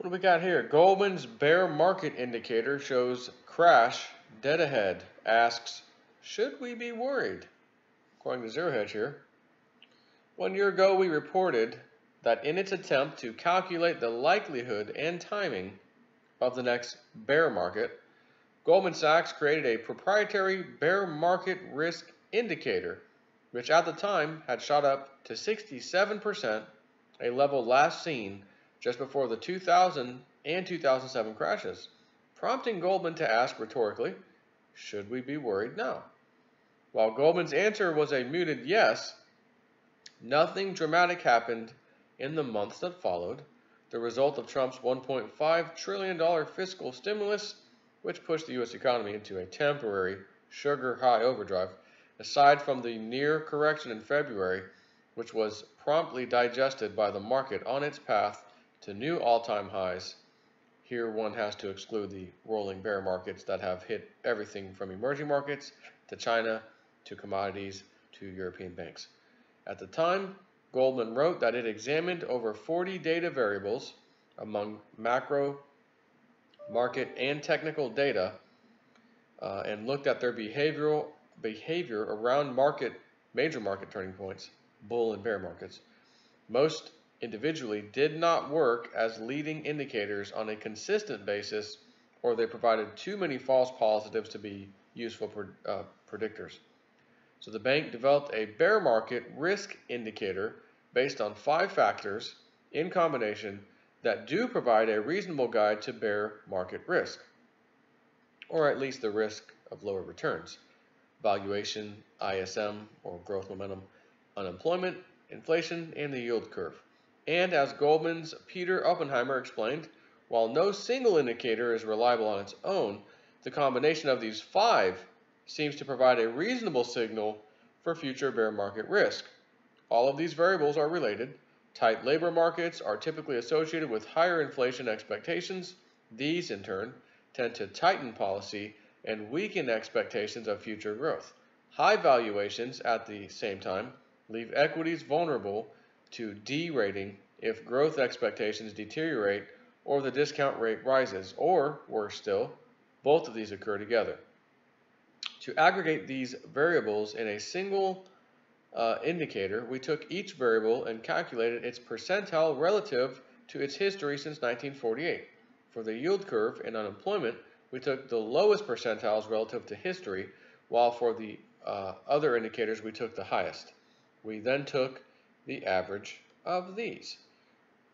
What do we got here? Goldman's bear market indicator shows crash dead ahead. Asks, should we be worried? According to Zero Hedge here. 1 year ago, we reported that in its attempt to calculate the likelihood and timing of the next bear market, Goldman Sachs created a proprietary bear market risk indicator, which at the time had shot up to 67%, a level last seen just before the 2000 and 2007 crashes, prompting Goldman to ask rhetorically, should we be worried now? While Goldman's answer was a muted yes, nothing dramatic happened in the months that followed, the result of Trump's $1.5 trillion fiscal stimulus, which pushed the U.S. economy into a temporary sugar-high overdrive, aside from the near correction in February, which was promptly digested by the market on its path to new all-time highs. Here one has to exclude the rolling bear markets that have hit everything from emerging markets to China to commodities to European banks. At the time, Goldman wrote that it examined over 40 data variables among macro, market, and technical data and looked at their behavior around major market turning points, bull and bear markets. Most individually did not work as leading indicators on a consistent basis, or they provided too many false positives to be useful predictors. So the bank developed a bear market risk indicator based on 5 factors in combination that do provide a reasonable guide to bear market risk, or at least the risk of lower returns: valuation, ISM or growth momentum, unemployment, inflation, and the yield curve. And as Goldman's Peter Oppenheimer explained, while no single indicator is reliable on its own, the combination of these 5 seems to provide a reasonable signal for future bear market risk. All of these variables are related. Tight labor markets are typically associated with higher inflation expectations. These, in turn, tend to tighten policy and weaken expectations of future growth. High valuations, at the same time, leave equities vulnerable to derating if growth expectations deteriorate or the discount rate rises, or, worse still, both of these occur together. To aggregate these variables in a single indicator, we took each variable and calculated its percentile relative to its history since 1948. For the yield curve and unemployment, we took the lowest percentiles relative to history, while for the other indicators we took the highest. We then took the average of these.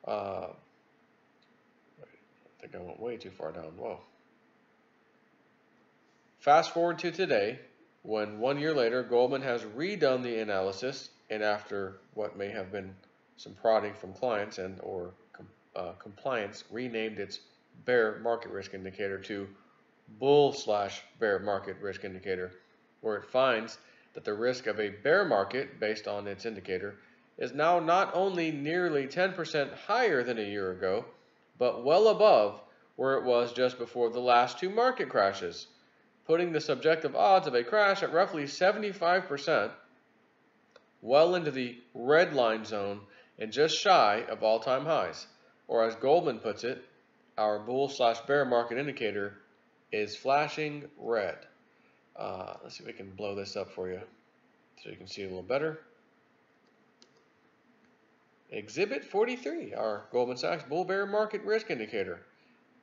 I think I went way too far down. Whoa. Fast forward to today, when 1 year later Goldman has redone the analysis, and after what may have been some prodding from clients and or compliance, renamed its bear market risk indicator to bull/bear market risk indicator, where it finds that the risk of a bear market based on its indicator is now not only nearly 10% higher than a year ago, but well above where it was just before the last 2 market crashes, putting the subjective odds of a crash at roughly 75%, well into the red line zone and just shy of all-time highs. Or as Goldman puts it, our bull/bear market indicator is flashing red. Let's see if we can blow this up for you so you can see a little better. Exhibit 43, our Goldman Sachs bull bear market risk indicator.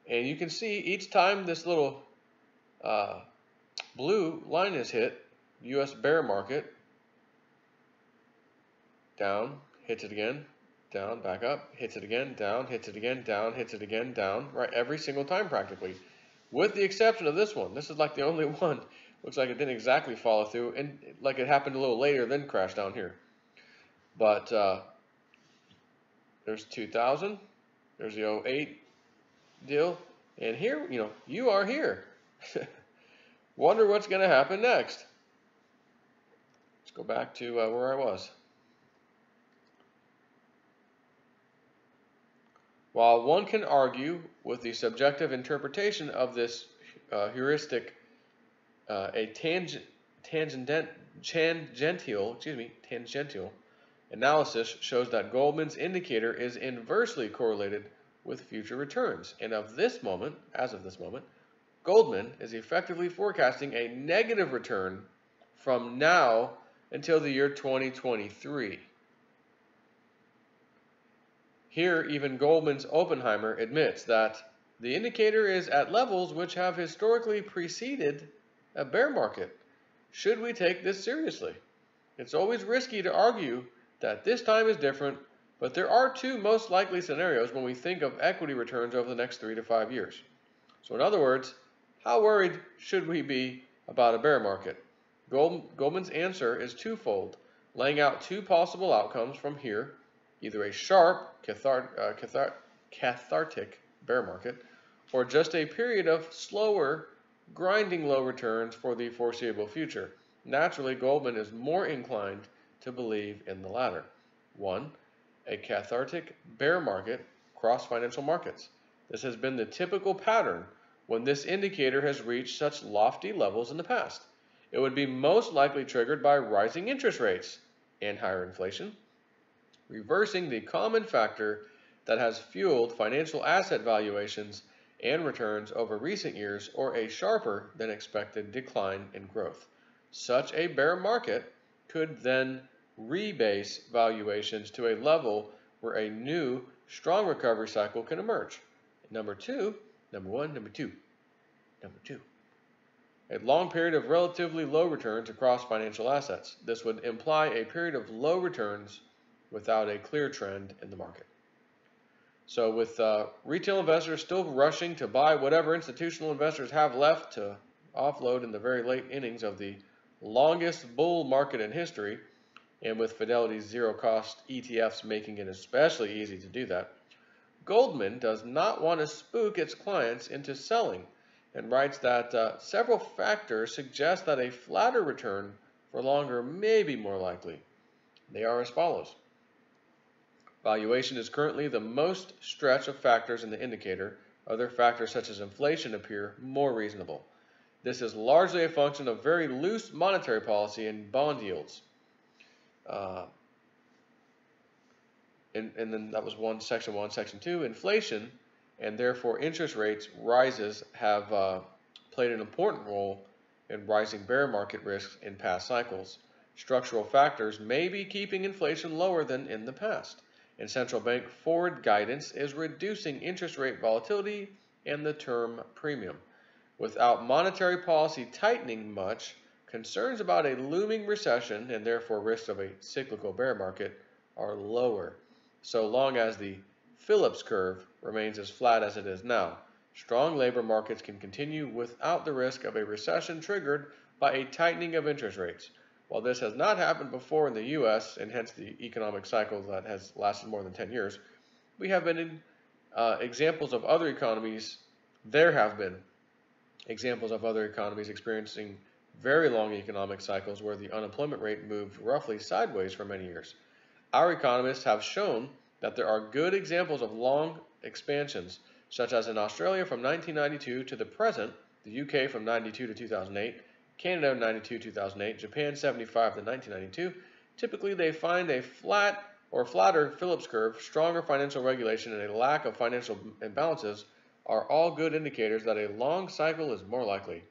And you can see each time this little blue line is hit, US bear market, down, hits it again, down, back up, hits it again, down, hits it again, down, hits it again, down, right, every single time practically. With the exception of this one. This is like the only one. Looks like it didn't exactly follow through, and like it happened a little later, then crashed down here. But there's 2000, there's the 08 deal, and here, you are here. Wonder what's going to happen next. Let's go back to where I was. While one can argue with the subjective interpretation of this heuristic, a tangential analysis shows that Goldman's indicator is inversely correlated with future returns. And as of this moment, Goldman is effectively forecasting a negative return from now until the year 2023. Here, even Goldman's Oppenheimer admits that the indicator is at levels which have historically preceded a bear market. Should we take this seriously? It's always risky to argue that this time is different, but there are two most likely scenarios when we think of equity returns over the next 3 to 5 years. So in other words, how worried should we be about a bear market? Goldman's answer is twofold, laying out two possible outcomes from here: either a sharp, cathartic bear market, or just a period of slower, grinding low returns for the foreseeable future. Naturally, Goldman is more inclined to believe in the latter. 1. A cathartic bear market across financial markets. This has been the typical pattern when this indicator has reached such lofty levels in the past. It would be most likely triggered by rising interest rates and higher inflation, reversing the common factor that has fueled financial asset valuations and returns over recent years, or a sharper than expected decline in growth. Such a bear market could then rebase valuations to a level where a new, strong recovery cycle can emerge. Number two. A long period of relatively low returns across financial assets. This would imply a period of low returns without a clear trend in the market. So with retail investors still rushing to buy whatever institutional investors have left to offload in the very late innings of the longest bull market in history, and with Fidelity's zero-cost ETFs making it especially easy to do that, Goldman does not want to spook its clients into selling, and writes that several factors suggest that a flatter return for longer may be more likely. They are as follows. Valuation is currently the most stretch of factors in the indicator. Other factors such as inflation appear more reasonable. This is largely a function of very loose monetary policy and bond yields. And then that was section 1. Section 2, inflation and therefore interest rates rises have played an important role in rising bear market risks in past cycles. Structural factors may be keeping inflation lower than in the past, and central bank forward guidance is reducing interest rate volatility and the term premium. Without monetary policy tightening much, concerns about a looming recession and therefore risks of a cyclical bear market are lower, so long as the Phillips curve remains as flat as it is now. Strong labor markets can continue without the risk of a recession triggered by a tightening of interest rates. While this has not happened before in the U.S., and hence the economic cycle that has lasted more than 10 years, we have been in examples of other economies. There have been examples of other economies experiencing very long economic cycles where the unemployment rate moved roughly sideways for many years. Our economists have shown that there are good examples of long expansions, such as in Australia from 1992 to the present, the UK from 92 to 2008, Canada 92-2008, Japan 75 to 1992. Typically, they find a flat or flatter Phillips curve, stronger financial regulation, and a lack of financial imbalances are all good indicators that a long cycle is more likely.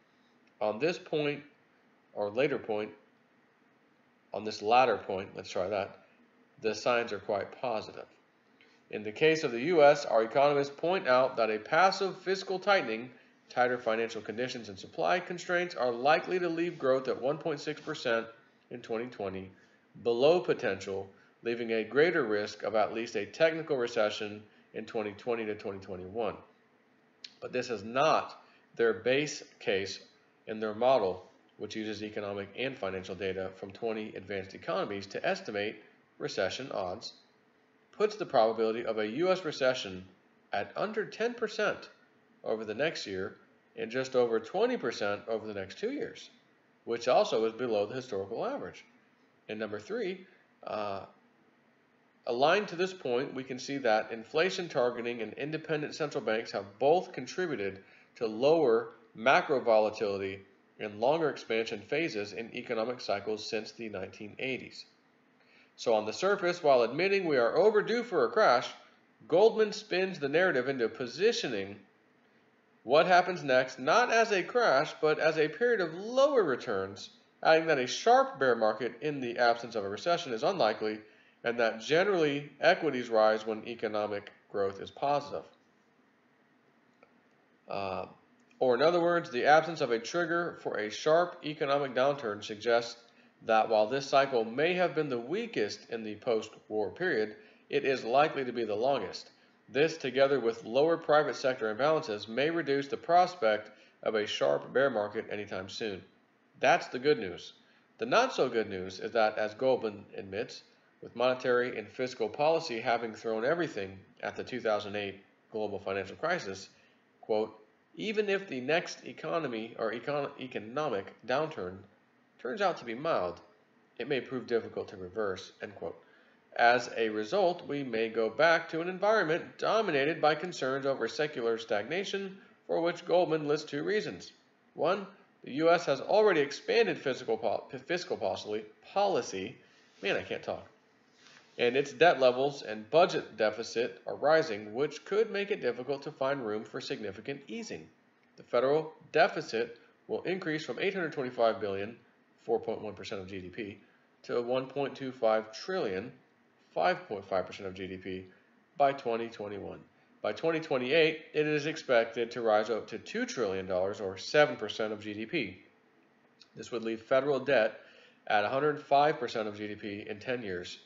On this point, or later point, on this latter point, let's try that, the signs are quite positive. In the case of the U.S., our economists point out that a passive fiscal tightening, tighter financial conditions, and supply constraints are likely to leave growth at 1.6% in 2020 below potential, leaving a greater risk of at least a technical recession in 2020 to 2021. But this is not their base case in their model, which uses economic and financial data from 20 advanced economies to estimate recession odds, puts the probability of a U.S. recession at under 10% over the next year and just over 20% over the next 2 years, which also is below the historical average. And number three, aligned to this point, we can see that inflation targeting and independent central banks have both contributed to lower macro volatility and longer expansion phases in economic cycles since the 1980s. So on the surface, while admitting we are overdue for a crash, Goldman spins the narrative into positioning what happens next not as a crash, but as a period of lower returns, adding that a sharp bear market in the absence of a recession is unlikely, and that generally equities rise when economic growth is positive. Or in other words, the absence of a trigger for a sharp economic downturn suggests that while this cycle may have been the weakest in the post-war period, it is likely to be the longest. This, together with lower private sector imbalances, may reduce the prospect of a sharp bear market anytime soon. That's the good news. The not so good news is that, as Goldman admits, with monetary and fiscal policy having thrown everything at the 2008 global financial crisis, quote, even if the next economic downturn turns out to be mild, it may prove difficult to reverse, end quote. As a result, we may go back to an environment dominated by concerns over secular stagnation, for which Goldman lists two reasons. One, the U.S. has already expanded fiscal policy, man, I can't talk, and its debt levels and budget deficit are rising, which could make it difficult to find room for significant easing. The federal deficit will increase from $825 billion, 4.1% of GDP, to $1.25 trillion, 5.5% of GDP, by 2021. By 2028, it is expected to rise up to $2 trillion, or 7% of GDP. This would leave federal debt at 105% of GDP in 10 years.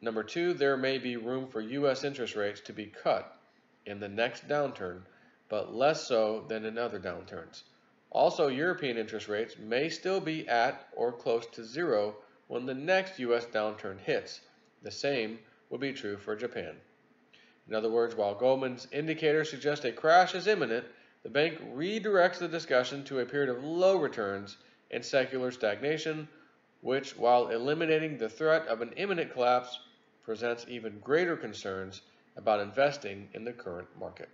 Number two, there may be room for U.S. interest rates to be cut in the next downturn, but less so than in other downturns. Also, European interest rates may still be at or close to zero when the next U.S. downturn hits. The same will be true for Japan. In other words, while Goldman's indicators suggest a crash is imminent, the bank redirects the discussion to a period of low returns and secular stagnation, which, while eliminating the threat of an imminent collapse, presents even greater concerns about investing in the current market.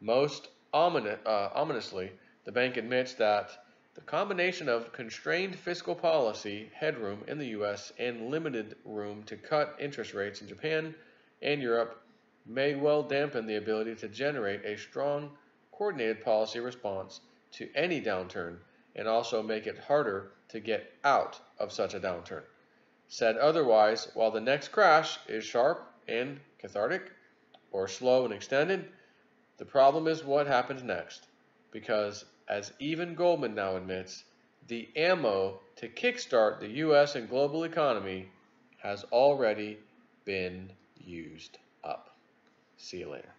Most ominously, the bank admits that the combination of constrained fiscal policy headroom in the U.S. and limited room to cut interest rates in Japan and Europe may well dampen the ability to generate a strong, coordinated policy response to any downturn, and also make it harder to get out of such a downturn. Said otherwise, while the next crash is sharp and cathartic, or slow and extended, the problem is what happens next, because, as even Goldman now admits, the ammo to kickstart the U.S. and global economy has already been used up. See you later.